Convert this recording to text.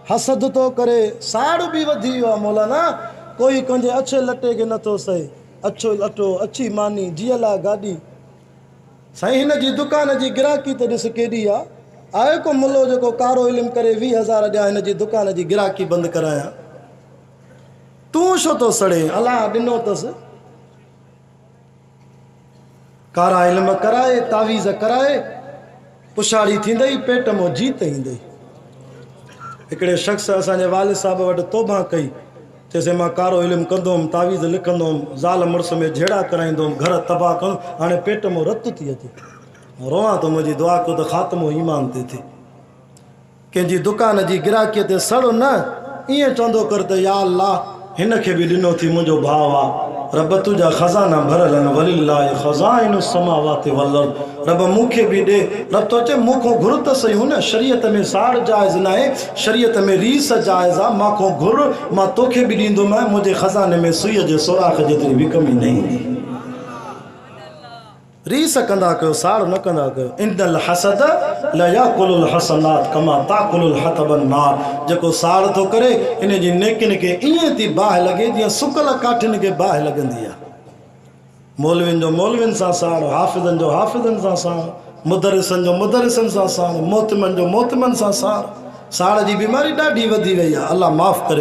हसद तो करे साड़ भी वधी वियो आहे मौलाना। कोई कंहिंजे अच्छे लटे खे नथो सहे। अच्छो लटो अच्छी मानी जीअला गाॾी। साईं हिन जी दुकान जी गिराकी त ॾिस केॾी आहे। आहे को मुलो जेको कारो इल्मु करे 20,000 ॾियां हिन जी दुकान जी गिराकी बंदि करायां। तूं छो थो सड़े? अलाह ॾिनो अथसि। कारा इल्म कराए तावीज़ कराए पुछाड़ी थींदई पेट मों जीत ईंदई। हिकिड़े शख़्स असांजे वालिद साहब वटि तौबा कई। चइसि मां कारो इल्मु कंदुमि तावीज़ लिखंदुमि ज़ाल मुड़ुस में झेड़ा कराईंदुमि घर तबाह कंदुमि हाणे पेट मों रत थी अचे। रोवां थो मुंहिंजी दुआ कयो त ख़ात्मो ईमान ते थिए। कंहिंजी दुकान जी गिराकीअ ते सड़ो न ईअं चवंदो कर त या अल्लाह हिन खे बि ॾिनो थी मुंहिंजो भाउ आहे। रब तुंहिंजा ख़ज़ाना भरियल आहिनि वलिल्लाहि ख़ज़ाइनु समावाति वल अर्द। रब मूंखे बि ॾे। रब तो चए मूंखों घुर त सही हो न। शरीयत में साड़ जाइज़ न आहे। शरीयत में रीस जाइज़ आहे। मांखों घुर मां तोखे बि ॾींदोमांइ। मुंहिंजे ख़ज़ाने में सुईअ जे सोराख़ जेतिरी बि कमी न ईंदी। रीस कंदा कयो साड़ न कंदा कयो। इनल हसद ला याकुलुल हसनात कमा ताकुलुल हतबन नार। जेको साड़ थो करे इन जी नेकिन खे ईअं थी बाहि लॻे जीअं सुकल काठिन खे बाहि लॻंदी आहे। मौलविन जो मौलविन सां साड़ हाफ़िज़नि जो हाफ़िज़नि सां साड़ मुदरिसनि जो मुदरिसनि सां साड़ मोहतमन जो मोहतमन सां साड़। साड़ जी बीमारी ॾाढी वधी वई आहे। अल्लाह माफ़ करे।